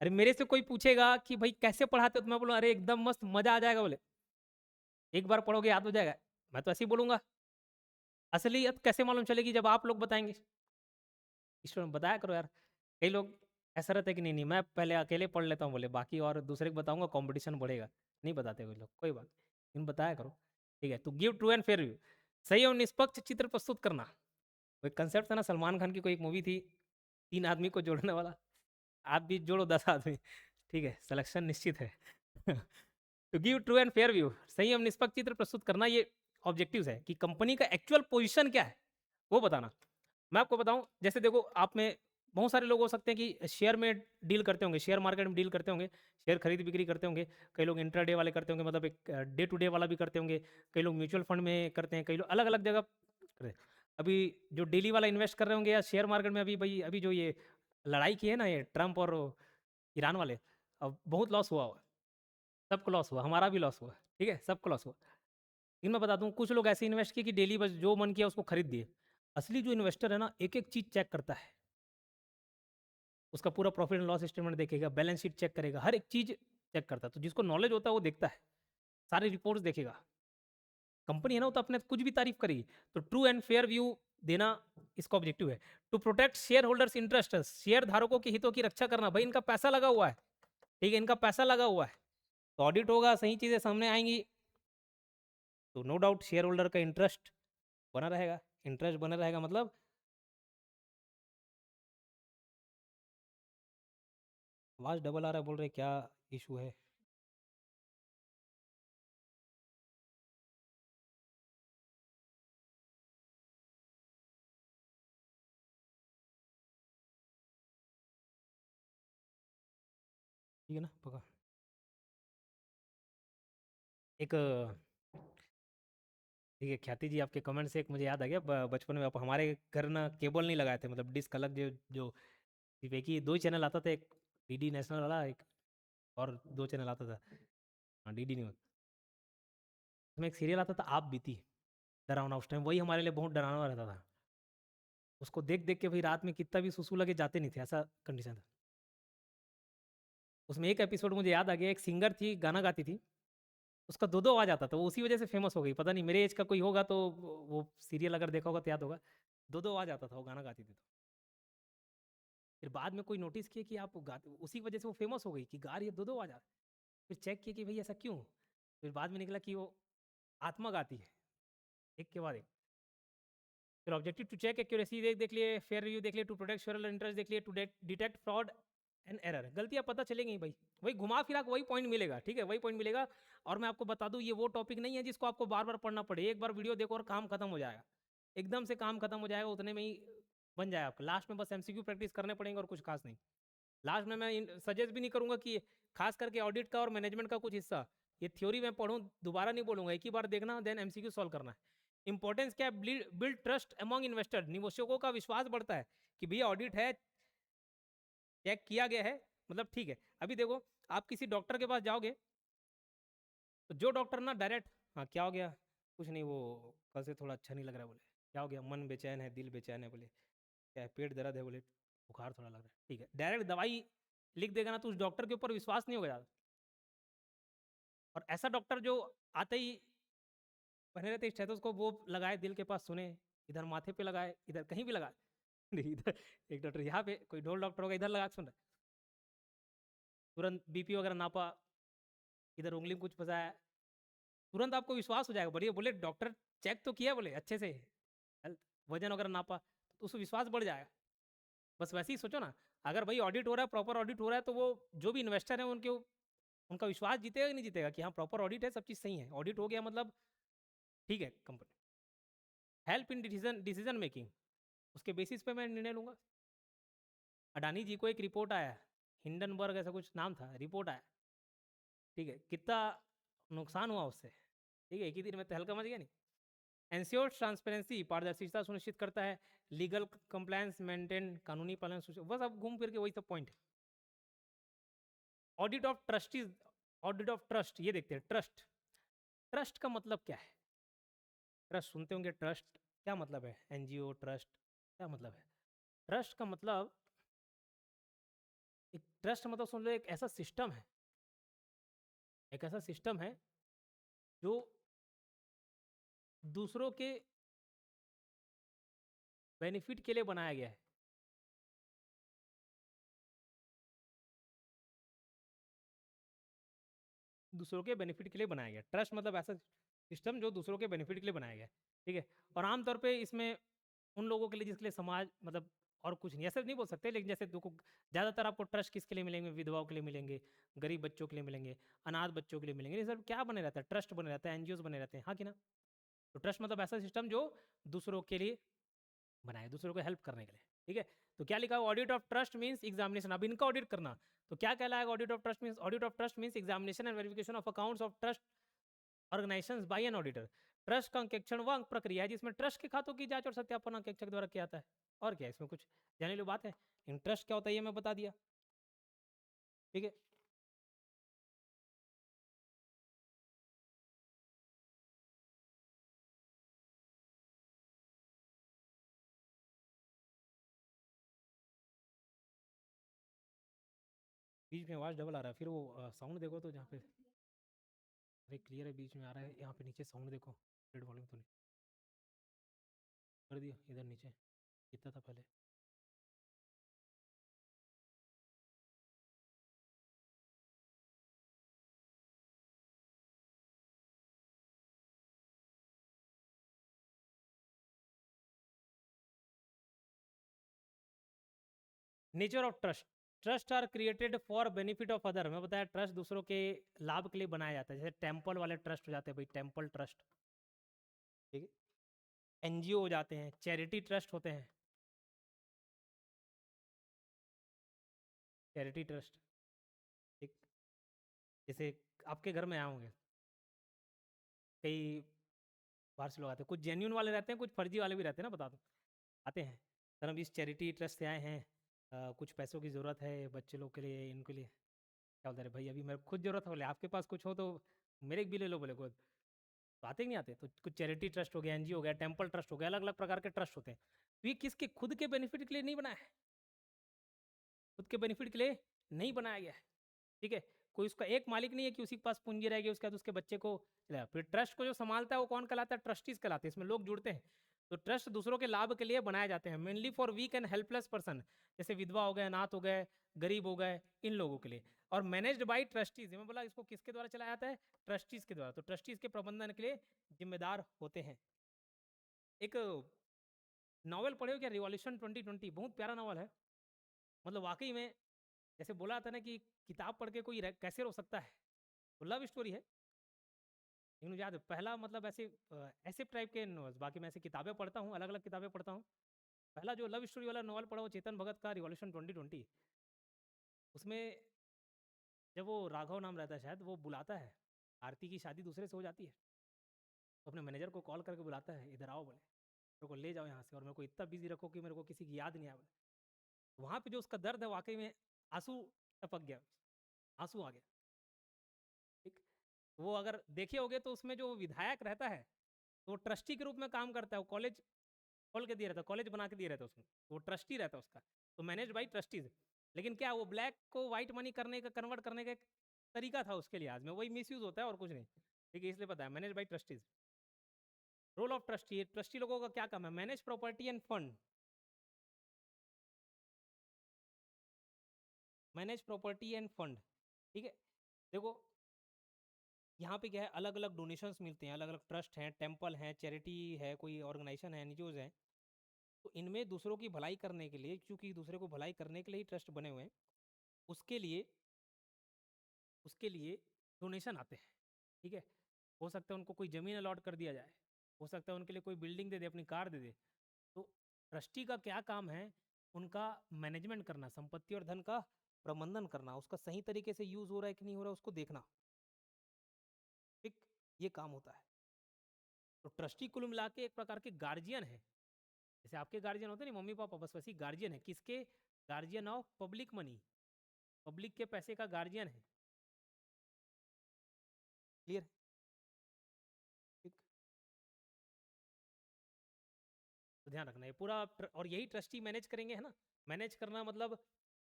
अरे मेरे से कोई पूछेगा कि भाई कैसे पढ़ाते हो, तो मैं बोलूँ अरे एकदम मस्त, मजा आ जाएगा, बोले एक बार पढ़ोगे याद हो जाएगा, मैं तो ऐसे ही बोलूंगा। असलियत कैसे मालूम चलेगी, जब आप लोग बताएंगे, स्टूडेंट बताया करो यार। कई लोग ऐसा रहता है कि नहीं नहीं मैं पहले अकेले पढ़ लेता हूँ, बोले बाकी और दूसरे को बताऊंगा कंपटीशन बढ़ेगा, नहीं बताते कोई लोग, कोई बात नहीं, तुम बताया करो, ठीक है। तो give true and fair view, सही और निष्पक्ष चित्र प्रस्तुत करना। कोई कंसेप्ट था ना, सलमान खान की कोई एक मूवी थी, 3 आदमी को जोड़ने वाला, आप भी जोड़ो 10 आदमी, ठीक है, सिलेक्शन निश्चित है। To give true and fair view, सही एवं निष्पक्ष चित्र प्रस्तुत करना, ये ऑब्जेक्टिव्स है कि कंपनी का एक्चुअल पोजीशन क्या है वो बताना। मैं आपको बताऊं, जैसे देखो आप में बहुत सारे लोग हो सकते हैं कि शेयर में डील करते होंगे, शेयर मार्केट में डील करते होंगे, शेयर खरीद बिक्री करते होंगे। कई लोग इंट्राडे वाले करते होंगे, मतलब एक डे टू डे वाला भी करते होंगे। कई लोग म्यूचुअल फंड में करते हैं, कई लोग अलग अलग जगह करते हैं। अभी जो डेली वाला इन्वेस्ट कर रहे होंगे या शेयर मार्केट में, अभी भाई अभी जो ये लड़ाई की है ना, ये ट्रम्प और ईरान वाले, अब बहुत लॉस हुआ, सबको लॉस हुआ, हमारा भी लॉस हुआ, ठीक है, सबको लॉस हुआ। लेकिन मैं बता दूं, कुछ लोग ऐसे इन्वेस्ट किए कि डेली बस जो मन किया उसको खरीद दिए। असली जो इन्वेस्टर है ना, एक एक चीज चेक करता है, उसका पूरा प्रॉफिट एंड लॉस स्टेटमेंट देखेगा, बैलेंस शीट चेक करेगा, हर एक चीज चेक करता है। तो जिसको नॉलेज होता है वो देखता है, सारी रिपोर्ट्स देखेगा। कंपनी है ना, वो तो अपने कुछ भी तारीफ करेगी। तो ट्रू एंड फेयर व्यू देना इसका ऑब्जेक्टिव है। To protect shareholders interest, share धारकों के हितों की रक्षा करना, भाई इनका पैसा लगा हुआ है, ठीक है, इनका पैसा लगा हुआ है, तो ऑडिट होगा, सही चीजें सामने आएंगी, तो नो डाउट शेयर होल्डर का इंटरेस्ट बना रहेगा। इंटरेस्ट बना रहेगा मतलब, आवाज डबल आ रहा है, बोल रहे क्या इशू है। ठीक है ना, पका। एक ठीक है ख्याति जी, आपके कमेंट से एक मुझे याद आ गया, बचपन में आप हमारे घर ना केबल नहीं लगाए थे, मतलब डिस्क अलग, जो जो सिर्फ एक ही 2 ही चैनल आता था, एक डीडी नेशनल वाला, एक और 2 चैनल आता था, हाँ डीडी न्यूज। उसमें एक सीरियल आता था आप बीती, डरावना, उस टाइम वही हमारे लिए बहुत डरावना रहता था। उसको देख देख के भाई रात में कितना भी सुसु लगे जाते नहीं थे, ऐसा कंडीशन था। उसमें एक एपिसोड मुझे याद आ गया, एक सिंगर थी गाना गाती थी, उसका दो दो आवाज आता था, वो उसी वजह से फेमस हो गई। पता नहीं मेरे एज का कोई होगा तो वो सीरियल अगर देखा होगा तो याद होगा, दो दो आवाज आता था वो गाना गाती थी। तो फिर बाद में कोई नोटिस किया कि आप गाते, उसी वजह से वो फेमस हो गई कि गा रही है दो दो आवाज आ। फिर चेक किया कि भाई ऐसा क्यों। फिर बाद में निकला कि वो आत्मा गाती है एक के बाद एक। फिर ऑब्जेक्टिव टू चेक एक्यूरेसी देख देख लिए, फेयर रिव्यू देख लिए, टू प्रोटेक्ट शेयरहोल्डर इंटरेस्ट देख लिए, to detect fraud and error. गलतियां पता चलेंगी भाई, वही घुमा फिरा वही पॉइंट मिलेगा, ठीक है, वही पॉइंट मिलेगा। और मैं आपको बता दूं, ये वो टॉपिक नहीं है जिसको आपको बार बार पढ़ना पड़े, एक बार वीडियो देखो और काम खत्म हो जाएगा, एकदम से काम खत्म हो जाएगा, उतने में ही बन जाए आपका। लास्ट में बस एमसीक्यू प्रैक्टिस करने पड़ेंगे और कुछ खास नहीं। लास्ट में मैं सजेस्ट भी नहीं करूंगा कि खास करके ऑडिट का और मैनेजमेंट का कुछ हिस्सा ये थ्योरी में पढ़ूं, दोबारा नहीं बोलूंगा, एक ही बार देखना देन एमसीक्यू सॉल्व करना है। इंपॉर्टेंस क्या है, बिल्ड ट्रस्ट अमंग इन्वेस्टर, निवेशकों का विश्वास बढ़ता है कि भैया ऑडिट है, चेक किया गया है, मतलब ठीक है। अभी देखो, आप किसी डॉक्टर के पास जाओगे तो जो डॉक्टर ना डायरेक्ट, हाँ क्या हो गया, कुछ नहीं, वो कल से थोड़ा अच्छा नहीं लग रहा है, बोले क्या हो गया, मन बेचैन है, दिल बेचैन है, बोले क्या है, पेट दर्द है, बोले बुखार थोड़ा लग रहा है, ठीक है, डायरेक्ट दवाई लिख देगा ना, तो उस डॉक्टर के ऊपर विश्वास नहीं होगा ज़्यादा। और ऐसा डॉक्टर जो आते ही पहने रहते स्टेथोस्कोप, वो लगाए दिल के पास, सुने, इधर माथे पे लगाए, इधर कहीं भी लगाए नहीं, इधर एक डॉक्टर यहाँ पे, कोई ढोल डॉक्टर होगा इधर लगा के सुन रहा है, तुरंत बीपी वगैरह नापा, इधर उंगली में कुछ फंसाया, तुरंत आपको विश्वास हो जाएगा, बढ़िया, बोले डॉक्टर चेक तो किया, बोले अच्छे से हेल्थ, वजन वगैरह नापा, तो उसको विश्वास बढ़ जाएगा। बस वैसे ही सोचो ना, अगर भाई ऑडिट हो रहा है, प्रॉपर ऑडिट हो रहा है, तो वो जो भी इन्वेस्टर है उनके, उनका विश्वास जीतेगा कि नहीं जीतेगा कि हाँ प्रॉपर ऑडिट है, सब चीज़ सही है, ऑडिट हो गया मतलब ठीक है company. Help in decision decision making, उसके बेसिस पे मैं निर्णय लूंगा। अडानी जी को एक रिपोर्ट आया, हिंडनबर्ग ऐसा कुछ नाम था, रिपोर्ट आया, ठीक है, कितना नुकसान हुआ उससे, ठीक है, एक ही दिन में तो हल्का मच गया नहीं। एंश्योर ट्रांसपेरेंसी, पारदर्शिता सुनिश्चित करता है, लीगल कंप्लायंस मेंटेन, कानूनी पालन सुनिश्चित, बस अब घूम फिर के वही सब पॉइंट है। Audit of trustees, audit of trust, ये देखते हैं ट्रस्ट, ट्रस्ट का मतलब क्या है। ट्रस्ट सुनते होंगे, ट्रस्ट क्या मतलब है, एनजीओ ट्रस्ट क्या मतलब है। ट्रस्ट का मतलब, एक ट्रस्ट मतलब सुन लो, एक ऐसा सिस्टम है, एक ऐसा सिस्टम है जो दूसरों के बेनिफिट के लिए बनाया गया है। दूसरों के बेनिफिट के लिए बनाया गया, ट्रस्ट मतलब ऐसा सिस्टम जो दूसरों के बेनिफिट के लिए बनाया गया, ठीक है। और आमतौर पे इसमें उन लोगों के लिए जिसके लिए समाज मतलब, और कुछ नहीं ऐसे नहीं बोल सकते, लेकिन जैसे देखो ज़्यादातर आपको ट्रस्ट किसके लिए मिलेंगे, विधवाओं के लिए मिलेंगे, गरीब बच्चों के लिए मिलेंगे, अनाथ बच्चों के लिए मिलेंगे, ये सब क्या बने रहता है, ट्रस्ट बने रहता है, एनजीओ बने रहते हैं, हाँ कि ना। तो ट्रस्ट मतलब ऐसा सिस्टम जो दूसरों के लिए बनाए, दूसरों को हेल्प करने के लिए, ठीक है। तो क्या लिखा हुआ, audit of trust means examination, अब इनका ऑडिट करना, तो क्या कहलाएगा audit of trust means, audit of trust means examination and verification of accounts of trust organisations by an auditor. Trust का अंकेक्षण वह प्रक्रिया है जिसमें ट्रस्ट के खातों की जांच और सत्यापन अंकेक्षक द्वारा किया जाता है। और क्या इसमें कुछ जाने लो बात है, इंटरेस्ट क्या होता है ये मैं बता दिया, ठीक है। बीच में आवाज डबल आ रहा है, फिर वो साउंड देखो तो जहाँ पे, अरे क्लियर है, बीच में आ रहा है, यहाँ पे नीचे साउंड देखो, रेड वॉल्यूम तो नहीं कर दिया, इधर नीचे कितना था पहले। Nature of trust, trust are created for benefit of other, मैं बताया ट्रस्ट दूसरों के लाभ के लिए बनाया जाता है, जैसे टेम्पल वाले ट्रस्ट हो जाते हैं भाई, टेम्पल ट्रस्ट, ठीक है। एनजीओ हो जाते हैं, चैरिटी ट्रस्ट होते हैं, चैरिटी ट्रस्ट, ठीक। जैसे आपके घर में आए होंगे कई बाहर से लोग आते हैं, कुछ जेन्यून वाले रहते हैं, कुछ फर्जी वाले भी रहते हैं ना, बता दो, आते हैं सर हम इस चैरिटी ट्रस्ट से आए हैं, कुछ पैसों की ज़रूरत है बच्चे लोग के लिए, इनके लिए, क्या बोलते हैं भाई अभी मेरे खुद ज़रूरत है, बोले आपके पास कुछ हो तो मेरे भी ले लो, बोले खुद, तो आते ही नहीं आते। तो कुछ चैरिटी ट्रस्ट हो गया, एनजीओ हो गया, टेम्पल ट्रस्ट हो गया, अलग अलग प्रकार के ट्रस्ट होते हैं। तो ये किसके खुद के बेनिफिट के लिए नहीं बनाया है, खुद के बेनिफिट के लिए नहीं बनाया गया है। ठीक है, कोई उसका एक मालिक नहीं है कि उसी के पास पूंजी रहेगी उसके बाद उसके बच्चे को फिर ट्रस्ट को जो संभालता है वो कौन कहलाता है, ट्रस्टीज कहलाते हैं। इसमें लोग जुड़ते हैं। तो ट्रस्ट दूसरों के लाभ के लिए बनाए जाते हैं, mainly for weak and helpless person, जैसे विधवा हो गए, अनाथ हो गए, गरीब हो गए, इन लोगों के लिए। और मैनेज्ड बाय ट्रस्टीज, मैं बोला इसको किसके द्वारा चलाया जाता है, ट्रस्टीज के द्वारा। तो ट्रस्टीज के प्रबंधन के लिए जिम्मेदार होते हैं। एक नॉवल पढ़े हो क्या, रिवॉल्यूशन 2020, बहुत प्यारा नॉवल है। मतलब वाकई में जैसे बोला था ना कि किताब पढ़ के कोई कैसे रो सकता है, तो लव स्टोरी है। लेकिन मुझे याद है पहला, मतलब ऐसे ऐसे टाइप के novels, बाकी मैं ऐसे किताबें पढ़ता हूँ, अलग अलग किताबें पढ़ता हूँ। पहला जो लव स्टोरी वाला नॉवल पढ़ा वो चेतन भगत का रिवॉल्यूशन 2020। उसमें जब वो राघव नाम रहता है शायद, वो बुलाता है, आरती की शादी दूसरे से हो जाती है, तो अपने मैनेजर को कॉल करके बुलाता है, इधर आओ बोले, मेरे को ले जाओ यहाँ से और मेरे को इतना बिजी रखो कि मेरे को किसी की याद नहीं आए बोले। वहाँ पे जो उसका दर्द है वाकई में आंसू टपक गया, आंसू आ गया। ठीक, वो अगर देखे होगे तो उसमें जो विधायक रहता है तो वो ट्रस्टी के रूप में काम करता है, वो कॉलेज खोल के दिया रहता है, कॉलेज बना के दिया रहता है उसमें, तो वो ट्रस्टी रहता है उसका। तो मैनेज बाई ट्रस्टीज। लेकिन क्या वो ब्लैक को व्हाइट मनी करने का, कन्वर्ट करने का एक तरीका था उसके लिहाज में, वही मिसयूज होता है और कुछ नहीं। ठीक है, इसलिए पता है manage by trustees. Role of trustee, trustee लोगों का क्या काम है, manage property and fund, manage property and fund. ठीक है, देखो यहाँ पे क्या है, अलग अलग डोनेशंस मिलते हैं, अलग अलग ट्रस्ट हैं, टेम्पल हैं, चैरिटी है, कोई ऑर्गेनाइजेशन है, एनजीओज हैं। तो इनमें दूसरों की भलाई करने के लिए, क्योंकि दूसरे को भलाई करने के लिए ही ट्रस्ट बने हुए हैं, उसके लिए डोनेशन आते हैं। ठीक है, हो सकता है उनको कोई ज़मीन अलॉट कर दिया जाए, हो सकता है उनके लिए कोई बिल्डिंग दे दे, अपनी कार दे दे। तो ट्रस्टी का क्या काम है, उनका मैनेजमेंट करना, संपत्ति और धन का प्रबंधन करना, उसका सही तरीके से यूज हो रहा है कि नहीं हो रहा है उसको देखना। ठीक, ये काम होता है। तो ट्रस्टी कुल मिला के एक प्रकार के गार्जियन है, जैसे आपके गार्जियन होते हैं ना मम्मी पापा, बस वैसी गार्जियन है। किसके, guardian of public money, public के पैसे का गार्जियन है। क्लियर? ठीक, तो ध्यान रखना ये पूरा और यही ट्रस्टी मैनेज करेंगे, है ना। मैनेज करना मतलब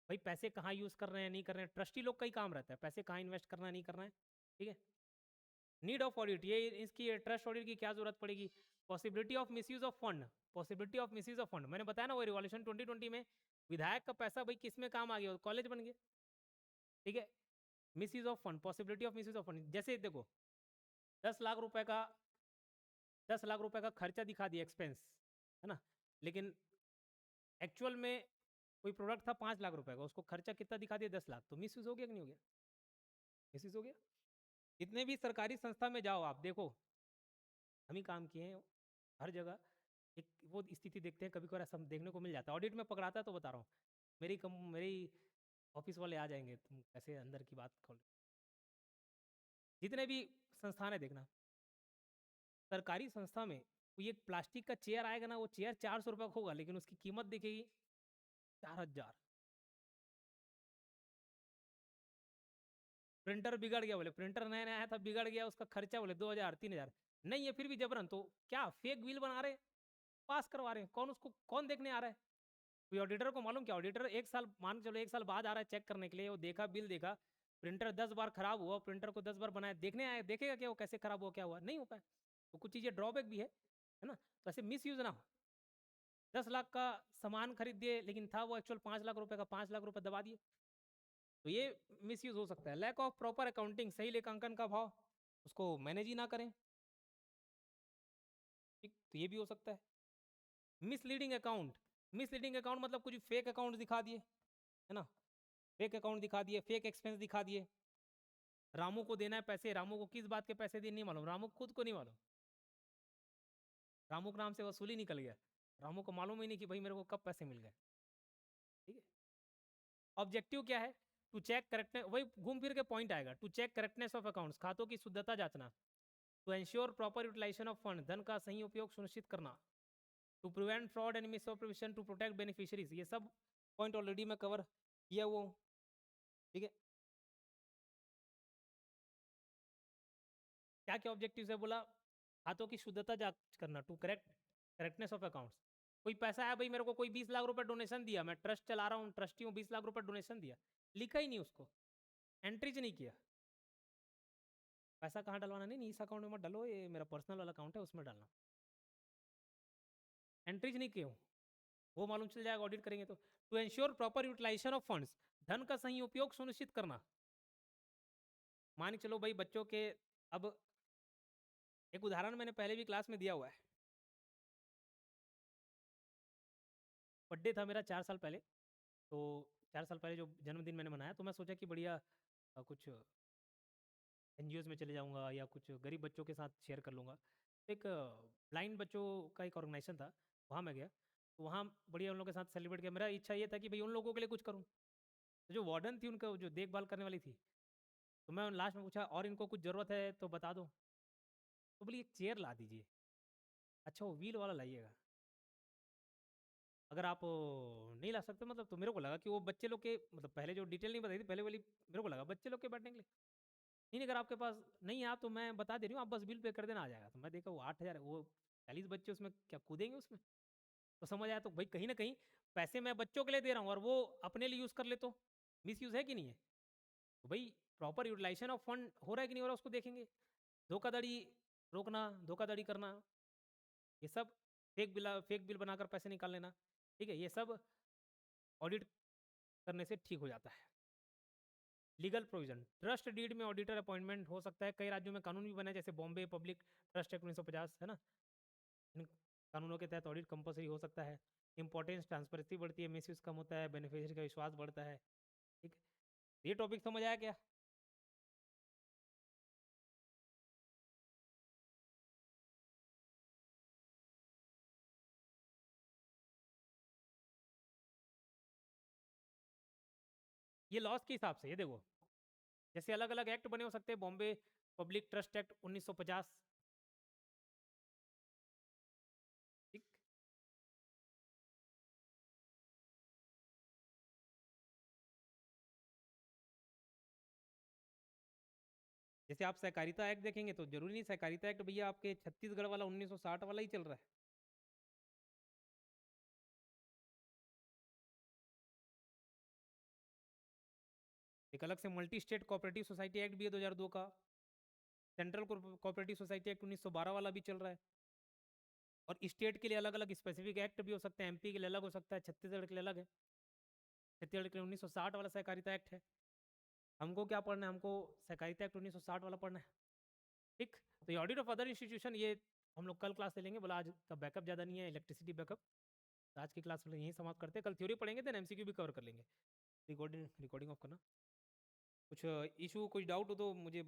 भाई पैसे कहाँ यूज़ कर रहे हैं, नहीं कर रहे हैं, ट्रस्टी लोग का ही काम रहता है, पैसे कहाँ इन्वेस्ट करना है, नहीं करना है। ठीक है, नीड ऑफ ऑडिट, ये इसकी ट्रस्ट ऑडिट की क्या जरूरत पड़ेगी, possibility of misuse of fund, possibility of misuse of fund, मैंने बताया ना वो रिवॉल्यूशन 2020 में विधायक का पैसा भाई किस में काम आ गया, कॉलेज बन गया। ठीक है, misuse of fund, possibility of misuse of fund, जैसे देखो 10 लाख रुपए का, 10 लाख रुपए का खर्चा दिखा दिया एक्सपेंस, है ना, लेकिन एक्चुअल में कोई प्रोडक्ट था 5 लाख रुपए का, उसको खर्चा कितना दिखा दिया, 10 लाख, तो मिसयूज हो गया कि नहीं हो गया, मिसयूज हो गया। जितने भी सरकारी संस्था में जाओ आप देखो, हम ही काम किए हैं हर जगह, एक वो स्थिति देखते हैं, कभी कभार ऐसा देखने को मिल जाता है, ऑडिट में पकड़ाता है तो बता रहा हूँ, मेरी ऑफिस वाले आ जाएंगे, तुम कैसे अंदर की बात खोल, जितने भी संस्थान है देखना, सरकारी संस्था में कोई एक प्लास्टिक का चेयर आएगा ना, वो चेयर 400 रुपये का होगा, लेकिन उसकी कीमत दिखेगी 4,000। प्रिंटर बिगड़ गया, बोले प्रिंटर नया नया आया था बिगड़ गया, उसका खर्चा बोले 2,000 3,000, नहीं है फिर भी जबरन, तो क्या फेक बिल बना रहे, पास करवा रहे हैं, कौन उसको कौन देखने आ रहा है, कोई ऑडिटर को मालूम क्या, ऑडिटर एक साल मान के चलो, एक साल बाद आ रहा है चेक करने के लिए, वो देखा बिल देखा, प्रिंटर 10 बार खराब हुआ, प्रिंटर को 10 बार बनाया, देखने आया, देखेगा क्या वो कैसे खराब हुआ, क्या हुआ, नहीं हो पाया। तो कुछ चीज़ें ड्रॉबैक भी है ना, तो ऐसे मिस यूज ना हो। 10 लाख का सामान खरीद दिए, लेकिन था वो एक्चुअल 5 लाख रुपए का, 5 लाख रुपए दबा दिए, तो ये मिस यूज हो सकता है। लैक ऑफ प्रॉपर अकाउंटिंग, सही लेखांकन का भाव, उसको मैनेज ही ना करें। ठीक, तो ये भी हो सकता है। मिसलीडिंग अकाउंट, मिसलीडिंग अकाउंट मतलब कुछ फेक अकाउंट दिखा दिए, है ना, फेक अकाउंट दिखा दिए, फेक एक्सपेंस दिखा दिए। रामू को देना है पैसे, रामू को किस बात के पैसे दिए नहीं मालूम, रामू खुद को नहीं मालूम, रामू के नाम से वसूली निकल गया, रामू को मालूम ही नहीं कि भाई मेरे को कब पैसे मिल गए। ठीक है, ऑब्जेक्टिव क्या है, टू चेक करेक्टनेस, वही घूम फिर के पॉइंट आएगा, to check correctness of accounts, खातों की शुद्धता जांचना, to ensure proper utilisation of fund, धन का सही उपयोग सुनिश्चित करना, to prevent fraud and misappropriation, to protect beneficiaries, ये सब पॉइंट ऑलरेडी मैं कवर किया वो। ठीक है, क्या क्या ऑब्जेक्टिव्स है बोला, खातों की शुद्धता जांच करना, टू करेक्टनेस ऑफ अकाउंट्स, कोई पैसा है भाई, मेरे को कोई 20 लाख रुपए डोनेशन दिया, मैं ट्रस्ट चला रहा हूँ, ट्रस्टी हूँ, 20 लाख रुपए डोनेशन दिया, लिखा ही नहीं उसको, एंट्रीज नहीं किया। पैसा कहाँ डलवाना, नहीं इस अकाउंट में मत डालो, ये मेरा पर्सनल वाला अकाउंट है उसमें डालना, एंट्रीज नहीं किए हो, वो मालूम चल जाएगा ऑडिट करेंगे तो। To ensure proper utilisation of funds, धन का सही उपयोग सुनिश्चित करना। मान के चलो भाई बच्चों के, अब एक उदाहरण मैंने पहले भी क्लास में दिया हुआ है। बर्थडे था मेरा 4 साल पहले, तो 4 साल पहले जो जन्मदिन मैंने मनाया, तो मैं सोचा कि बढ़िया कुछ एनजीओज में चले जाऊंगा या कुछ गरीब बच्चों के साथ शेयर कर लूँगा। तो एक ब्लाइंड बच्चों का एक ऑर्गेनाइजेशन था, वहाँ मैं गया, तो वहाँ बढ़िया उन लोगों के साथ सेलिब्रेट किया। मेरा इच्छा ये था कि भाई उन लोगों के लिए कुछ करूँ। तो जो वार्डन थी, उनका जो देखभाल करने वाली थी, तो मैं लास्ट में पूछा और इनको कुछ ज़रूरत है तो बता दो। तो बोली एक चेयर ला दीजिए, अच्छा वो व्हील वाला लाइएगा, अगर आप नहीं ला सकते मतलब। तो मेरे को लगा कि वो बच्चे लोग के, मतलब पहले जो डिटेल नहीं बताई थी पहले वाली, मेरे को लगा बच्चे लोग के बैठने के लिए। नहीं अगर आपके पास नहीं है आप, तो मैं बता दे रही हूँ, आप बस बिल पे कर देना, आ जाएगा। तो मैं देखा वो 8,000, वो 40 बच्चे उसमें क्या कूदेंगे उसमें। तो समझ आया, तो भाई कहीं ना कहीं पैसे मैं बच्चों के लिए दे रहा हूँ और वो अपने लिए यूज़ कर ले, तो मिस यूज़ है कि नहीं है। तो भाई प्रॉपर यूटिलाइजेशन ऑफ फंड हो रहा है कि नहीं हो रहा उसको देखेंगे। धोखाधड़ी रोकना, धोखाधड़ी करना, ये सब, फेक बिल बनाकर पैसे निकाल लेना, ठीक है, ये सब ऑडिट करने से ठीक हो जाता है। लीगल प्रोविजन, ट्रस्ट डीड में ऑडिटर अपॉइंटमेंट हो सकता है। कई राज्यों में कानून भी बने, जैसे बॉम्बे पब्लिक ट्रस्ट एक्ट 1950 है ना, इन कानूनों के तहत ऑडिट कंपलसरी हो सकता है। इंपॉर्टेंस, ट्रांसपेरेंसी बढ़ती है, मिसयूज कम होता है, बेनिफिशियरी का विश्वास बढ़ता है। ठीक है, ये टॉपिक समझ आया क्या। ये लॉस के हिसाब से, ये देखो जैसे अलग अलग एक्ट बने हो सकते हैं, बॉम्बे पब्लिक ट्रस्ट एक्ट 1950, ठीक। जैसे आप सहकारिता एक्ट देखेंगे तो जरूरी नहीं सहकारिता एक्ट भैया आपके छत्तीसगढ़ वाला 1960 वाला ही चल रहा है। एक अलग से multi state cooperative society act भी है 2002 का। सेंट्रल कोऑपरेटिव सोसाइटी एक्ट 1912 वाला भी चल रहा है। और स्टेट के लिए अलग अलग स्पेसिफिक एक्ट भी हो सकते हैं, एमपी के लिए अलग हो सकता है, छत्तीसगढ़ के लिए अलग है। छत्तीसगढ़ के लिए 1960 वाला सहकारिता एक्ट है। हमको क्या पढ़ना है, हमको सहकारिता एक्ट 1960 वाला पढ़ना है, ठीक। तो ये ऑडिट ऑफ अदर इंस्टीट्यूशन, ये हम लोग कल क्लास ले लेंगे, बोला आज का बैकअप ज़्यादा नहीं है, इलेक्ट्रिसिटी बैकअप। तो आज की क्लास में यहीं समाप्त करते हैं, कल थ्योरी पढ़ेंगे, देन एमसीक्यू भी कवर कर लेंगे। रिकॉर्डिंग रिकॉर्डिंग ऑफ करना। कुछ इशू, कुछ डाउट हो तो मुझे